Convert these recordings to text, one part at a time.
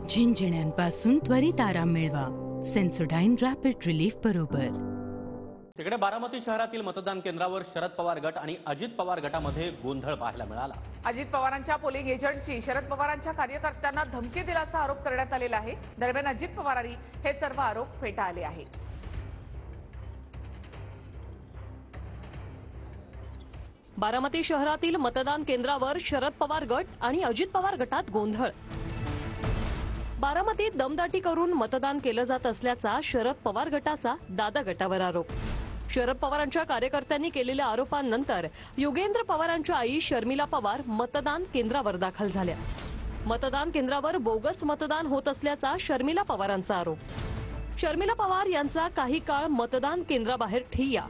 झिंझिण्यांपासून त्वरित आराम मिळवा सेन्सोडाइन रॅपिड रिलीफ बरोबर। तिकडे बारामती शहरातील मतदान केंद्रावर शरद पवार गट आणि अजित पवार गटामध्ये गोंधळ पाहायला मिळाला। अजित पवारांच्या पोलिंग एजंटची शरद पवारांच्या कार्यकर्त्यांना धमकी दिल्याचा आरोप करण्यात आलेला आहे। दरम्यान अजित पवारांनी हे सर्व आरोप फेटाळले आहेत। बारामती शहरातील मतदान केंद्रावर शरद पवार गट आणि अजित पवार गटात गोंधळ। बारामतीत दमदाटी करून मतदान केलं जात असल्याचा शरद पवार गटाचा दादा गटावर आरोप। शरद पवारांच्या कार्यकर्त्यांनी केलेल्या आरोपांनंतर योगेंद्र पवारांच्या आई शर्मिला पवार मतदान केंद्रावर दाखल झाल्या। मतदान केंद्रावर बोगस मतदान होत असल्याचा शर्मिला पवारांचा आरोप। शर्मिला पवार यांचा काही काळ मतदान केंद्राबाहेर ठिय्या।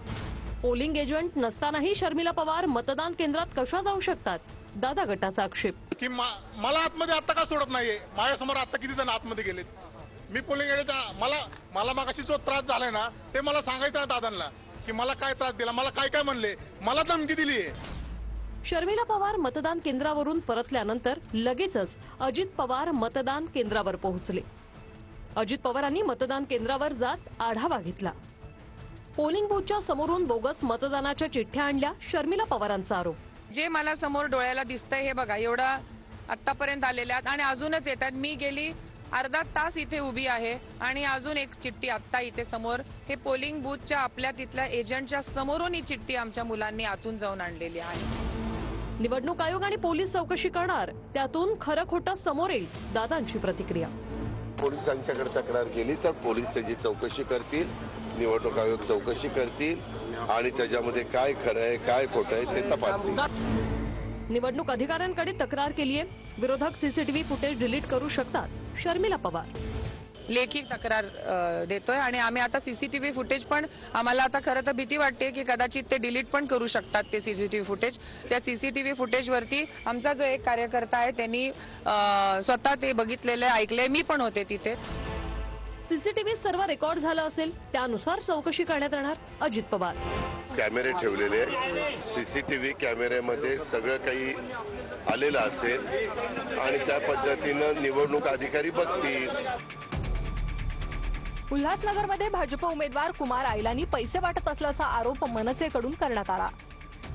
पोलिंग एजंट नसतानाही शर्मिला पवार मतदान केंद्रात कशा जाऊ शकतात, दादा गटाचा आक्षेप। की मला आतमध्ये आता का सोडत नाहीये, माझ्यासमोर आता किती जण आतमध्ये गेलेत। मी पोलिंग एजंट, मला मागाशी जो त्रास झालाय ना ते मला सांगायचं ना दादांना की मला काय त्रास दिला, मला काय काय म्हणले, मला धमकी दिली आहे। शर्मिला पवार मतदान केंद्रावरून परतल्यानंतर लगेचच अजित पवार मतदान केंद्रावर पोहोचले। अजित पवारांनी मतदान केंद्रावर जात आढावा घेतला। पोलिंग बूथच्या समोरून बोगस मतदानाच्या चिठ्ठ्या आणल्या, शर्मिला पवारांचा आरोप। जे मला समोर डोळ्याला दिसतंय हे बघा, एवढा आतापर्यंत आलेल्या आणि अजूनच येतात। मी गेली अर्धा तास इथे उभी आहे आणि अजून एक चिठ्ठी आत्ता इथे समोर, हे पोलिंग बूथच्या आपल्या तिथल्या एजंटच्या समोरून ही चिठ्ठी आमच्या मुलांनी आतून जाऊन आणलेली आहे। निवडणूक आयोग आणि पोलीस चौकशी करणार, त्यातून खरं खोटं समोर येईल, दादांची प्रतिक्रिया। पोलिसांच्याकडे तक्रार केली तर पोलीस त्याची चौकशी करतील, निवडणूक आयोग चौकशी करतील आणि त्याच्यामध्ये काय खरं आहे काय खोटं आहे ते तपासतील। निवडणूक अधिकाऱ्यांकडे तक्रार केली आहे, विरोधक सीसीटीव्ही फुटेज डिलीट करू शकतात, शर्मिला पवार। लेखी तक्रार देतोय आणि आम्ही आता सीसीटीव्ही फुटेज पण, आम्हाला आता खरं तर भीती वाटते की कदाचित ते डिलीट पण करू शकतात ते सीसीटीव्ही फुटेज। त्या सीसीटीव्ही फुटेज वरती आमचा जो एक कार्यकर्ता आहे त्यांनी स्वतः ते बघितलेले ऐकले, मी पण होते तिथे। सीसीटीव्ही सर्व रेकॉर्ड झालं असेल त्यानुसार चौकशी करण्यात येणार, अजित पवार। कॅमेरे ठेवलेले आहेत, सीसीटीव्ही कॅमेऱ्यामध्ये सगळं काही आलेलं असेल आणि त्या पद्धतीनं निवडणूक अधिकारी बघतील। उल्हासनगरमध्ये भाजप उमेदवार कुमार आयलानी पैसे वाटत असल्याचा आरोप मनसेकडून करण्यात आला।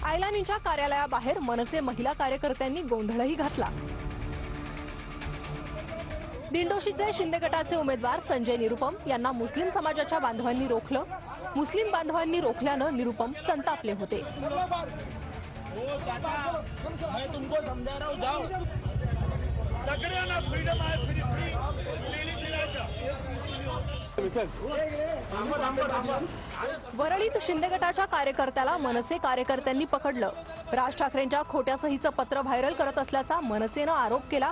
आयलानीच्या कार्यालयाबाहेर मनसे महिला कार्यकर्त्यांनी गोंधळही घातला। दिंडोशीचे शिंदे गटाचे उमेदवार संजय निरुपम यांना मुस्लिम समाजाच्या बांधवांनी रोखलं। मुस्लिम बांधवांनी रोखल्यानं निरुपम संतापले होते। वरळीत शिंदे गटाच्या कार्यकर्त्याला मनसे कार्यकर्त्यांनी पकडलं। राज ठाकरेंच्या खोट्या सहीचं पत्र व्हायरल करत असल्याचा मनसेनं आरोप केला।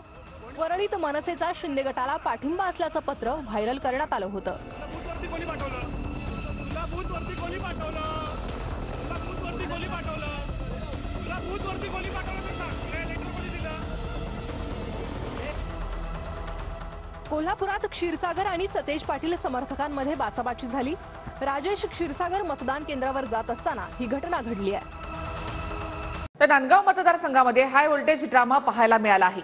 वरळीत मनसेचा शिंदे गटाला पाठिंबा असल्याचं पत्र व्हायरल करण्यात आलं होतं। कोल्हापुरात क्षीरसागर आणि सतेज पाटील समर्थकांमध्ये बाचाबाची झाली। राजेश क्षीरसागर मतदान केंद्रावर जात असताना ही घटना घडली आहे। तर नांदगाव मतदारसंघामध्ये हाय व्होल्टेज ड्रामा पाहायला मिळाला आहे।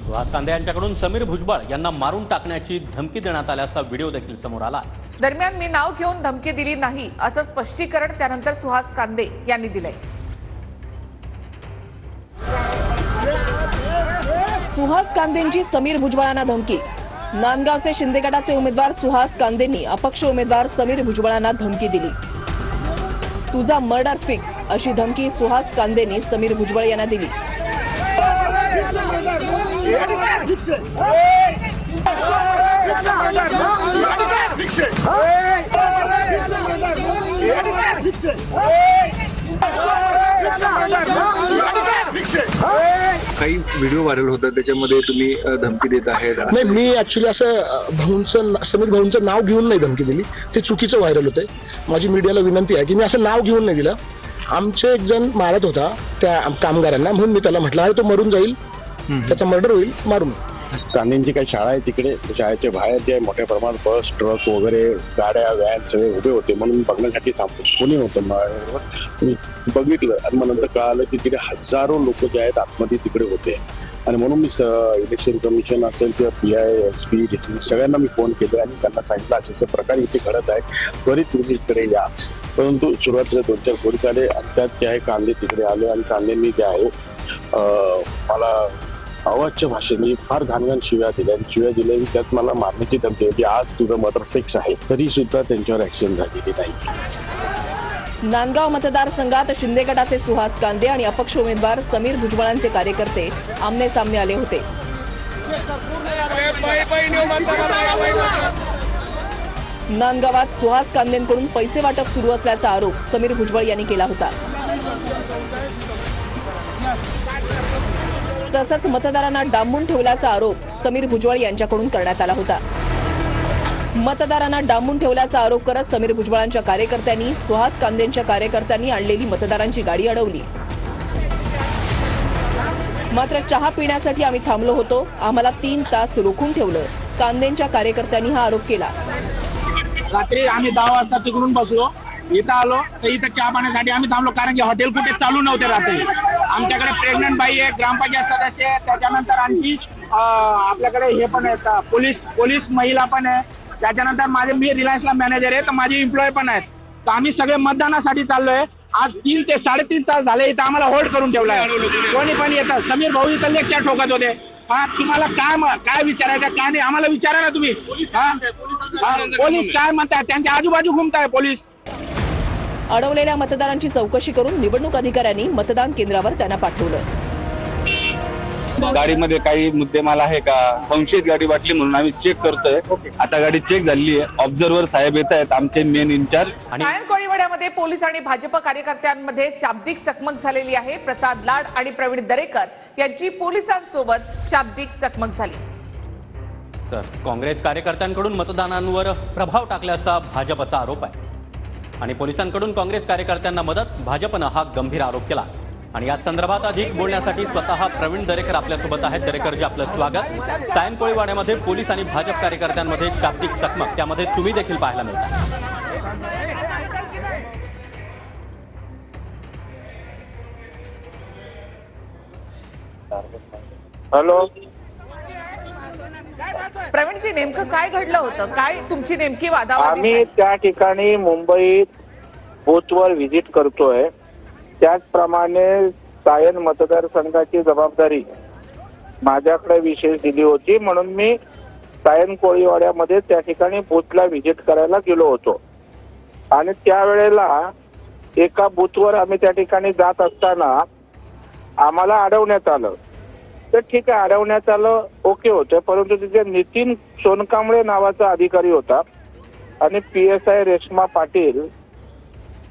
सुहास कांदे यांच्याकडून समीर भुजबळ यांना मारून टाकण्याची धमकी देण्यात आल्याचा व्हिडिओ देखील समोर आला। दरम्यान मी नाव घेऊन धमकी दिली नाही असं स्पष्टीकरण त्यानंतर सुहास कांदे यांनी दिलंय। सुहास कांदेंची समीर भुजबळांना धमकी। नांदगावचे शिंदे गटाचे उमेदवार सुहास कांदेंनी अपक्ष उमेदवार समीर भुजबळांना धमकी दिली। तुझा मर्डर फिक्स अशी धमकी सुहास कांदेंनी समीर भुजबळ यांना दिली। काही व्हिडिओ व्हायरल होतात त्याच्यामध्ये तुम्ही धमकी देत आहे। नाही, मी ऍक्च्युली असं समीर भाऊंचं नाव घेऊन नाही धमकी दिली, ते चुकीचं व्हायरल होतंय। माझी मीडियाला विनंती आहे की मी असं नाव घेऊन नाही दिलं। आमचे एक जण मारत होता त्या कामगारांना, म्हणून मी त्याला म्हटलं अरे तो मरून जाईल, त्याचा मर्डर होईल, मारून। कांदेंची काही शाळा आहे तिकडे, शाळेच्या बाहेर जे मोठ्या प्रमाणात बस ट्रक वगैरे गाड्या व्हॅन सगळे उभे होते, म्हणून बघण्यासाठी थांबलो। कोणी होतं बघितलं आणि मग नंतर कळालं की तिकडे हजारो लोक जे आहेत आतमध्ये तिकडे होते. आणि म्हणून मी इलेक्शन कमिशन असेल किंवा PI SP सगळ्यांना मी फोन केले आणि त्यांना सांगितलं अशा प्रकारे इथे घडत आहे, त्वरित तुम्ही इकडे या. परंतु सुरुवातीला 2-4 पोलीस आले आणि त्यात जे आहे कांदे तिकडे आले आणि कांदेंनी जे आहे मला आवाजच्या भाषेत म्हणजे फार घाणघाण शिव्या दिल्या आणि त्यात मला मारण्याची धमकी होती. आज तुझं मर्डर फिक्स आहे, तरी सुद्धा त्यांच्यावर ऍक्शन झालेली नाही. नांदगाव मतदारसंघात शिंदे गटाचे सुहास कांदे आणि अपक्ष उमेदवार समीर भुजबळांचे कार्यकर्ते आमने सामने आले होते. नांदगावात सुहास कांदेंकडून पैसे वाटप सुरू असल्याचा आरोप समीर भुजबळ यांनी केला होता. तसंच मतदारांना डांबून ठेवल्याचा आरोप समीर भुजबळ यांच्याकडून करण्यात आला होता. मतदारांना डांबून ठेवल्याचा आरोप करत समीर भुजबळांच्या कार्यकर्त्यांनी सुहास कांदेंच्या कार्यकर्त्यांनी आणलेली मतदारांची गाडी अडवली. मात्र चहा पिण्यासाठी आम्ही थांबलो होतो, आम्हाला 3 तास रोखून ठेवलं, कांदेंच्या कार्यकर्त्यांनी हा आरोप केला. रात्री आम्ही 10 वाजता तिकडून बसलो, इथं आलो तर इथं चहा पाण्यासाठी आम्ही थांबलो, कारण की हॉटेल कुठे चालू नव्हते रात्री. आमच्याकडे प्रेग्नंट बाई आहे, ग्रामपंचायत सदस्य आहे, त्याच्यानंतर आणखी आपल्याकडे हे पण आहेत, पोलीस महिला पण आहे, त्याच्यानंतर मी रिलायन्सला मॅनेजर आहे, तर माझे एम्प्लॉय पण आहेत. तर आम्ही सगळे मतदानासाठी चाललोय. आज 3 ते 3.5 तास झाले इथं आम्हाला होल्ड करून ठेवलाय. कोणी पण येतं. समीर भाऊ इथं लेक्चर ठोकत होते. तुम्हाला काय विचारायचं काय नाही आम्हाला विचारा ना तुम्ही. पोलीस काय म्हणतात, त्यांच्या आजूबाजू घुमताय पोलीस. अडवलेल्या मतदारांची चौकशी करून निवडणूक अधिकाऱ्यांनी मतदान केंद्रावर त्यांना पाठवलं. गाडीमध्ये काही मुद्देमाल आहे का, संशयित गाडी वाटली म्हणून आम्ही चेक करतोय. आता गाडी चेक झाली आहे. ऑब्झर्वर साहेब येत आहेत, आमचे मेन इंचार्ज. सायन कोळीवाड्यामध्ये पोलीस आणि भाजप कार्यकर्त्यांमध्ये शाब्दिक चकमक झालेली आहे. प्रसाद लाड आणि प्रवीण दरेकर यांची पोलिसांसोबत शाब्दिक चकमक झाली. तर काँग्रेस कार्यकर्त्यांकडून मतदानांवर प्रभाव टाकल्याचा भाजपचा आरोप आहे आणि पोलिसांकडून काँग्रेस कार्यकर्त्यांना मदत, भाजपनं हा गंभीर आरोप केला. आणि या संदर्भात अधिक बोलण्यासाठी स्वतः प्रवीण दरेकर आपल्यासोबत आहेत. दरेकरजी, आपलं स्वागत. सायन कोळीवाड्यामध्ये पोलीस आणि भाजप कार्यकर्त्यांमध्ये शाब्दिक चकमक, त्यामध्ये तुम्ही देखील पाहायला मिळता. हॅलो प्रवीणजी, नेमकं काय घडलं होतं, काय तुमची नेमकी वादावादी? आम्ही त्या ठिकाणी मुंबईत बूथवर व्हिजिट करतोय. त्याचप्रमाणे सायन मतदारसंघाची जबाबदारी माझ्याकडे विशेष दिली होती, म्हणून मी सायन कोळीवाड्यामध्ये त्या ठिकाणी बूथला व्हिजिट करायला गेलो होतो. आणि त्यावेळेला एका बूथवर आम्ही त्या ठिकाणी जात असताना आम्हाला अडवण्यात आलं. तर ठीक आहे, अडवण्यात आलं, ओके होतं. परंतु तिथे नितीन सोनकांबळे नावाचा अधिकारी होता आणि PSI रेश्मा पाटील,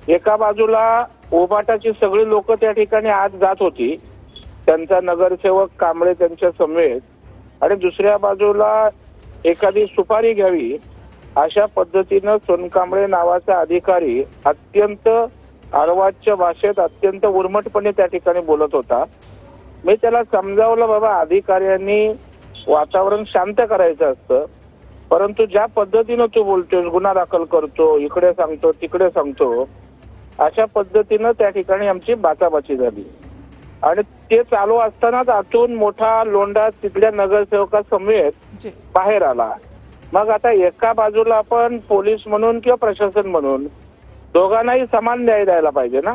एका बाजूला उभाटाची सगळी लोक त्या ठिकाणी आज जात होती, त्यांचा नगरसेवक कांबळे त्यांच्या समवेत, आणि दुसऱ्या बाजूला एखादी सुपारी घ्यावी अशा पद्धतीनं सोनकांबळे नावाचा अधिकारी अत्यंत अर्वाच्य भाषेत अत्यंत उर्मटपणे त्या ठिकाणी बोलत होता. मी त्याला समजावलं, बाबा अधिकाऱ्यांनी वातावरण शांत करायचं असतं, परंतु ज्या पद्धतीनं तू बोलतोस, गुन्हा दाखल करतो, इकडे सांगतो तिकडे सांगतो, अशा पद्धतीनं त्या ठिकाणी आमची बाचाबाची झाली. आणि ते चालू असतानाच आतून मोठा लोंढा तिथल्या नगरसेवकासमवेत बाहेर आला. मग आता एका बाजूला आपण पोलीस म्हणून किंवा प्रशासन म्हणून दोघांनाही समान न्याय द्यायला पाहिजे ना.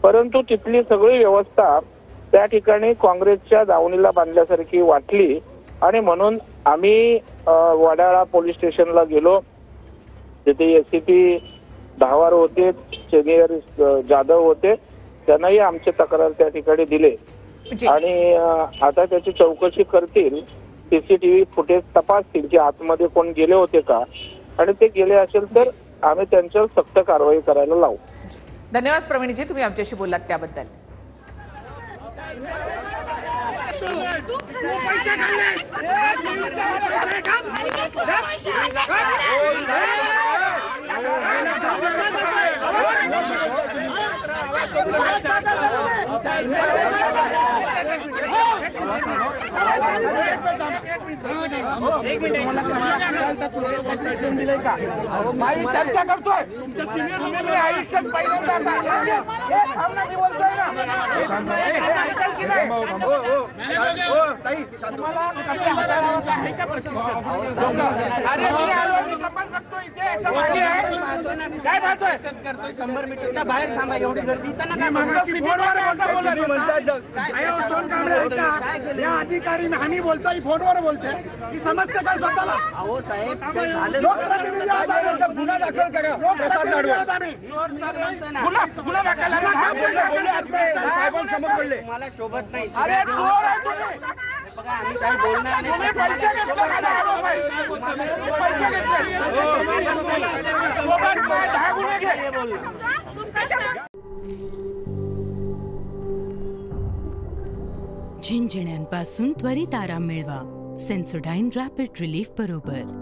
परंतु तिथली सगळी व्यवस्था त्या ठिकाणी काँग्रेसच्या दावणीला बांधल्यासारखी वाटली आणि म्हणून आम्ही वडाळा पोलीस स्टेशनला गेलो. तिथे SCP धावार होते, सिनियर जाधव होते, त्यांनाही आमचे तक्रार त्या ठिकाणी दिले आणि आता त्याची चौकशी करतील, CCTV फुटेज तपासतील की आतमध्ये कोण गेले होते का, आणि ते गेले असेल तर आम्ही त्यांच्यावर सक्त कारवाई करायला लावू. धन्यवाद प्रवीणजी, तुम्ही आमच्याशी बोललात त्याबद्दल. चर्चा करतोय आयुष्यात पहिल्यांदा करतोय 100 मीटरच्या बाहेर थांबा, एवढी गर्दी इथं नका. अधिकारी आम्ही बोलतोय, फोनवर बोलतोय, ही समस्या काय स्वतःला. अहो साहेब, गुन्हा दाखल करा. मला शोभत नाही. बघा आम्ही काही बोलणार नाही. झिंझिण्यांपासून त्वरित आराम मिळवा. सेन्सोडाईन रॅपिड रिलीफ बरोबर.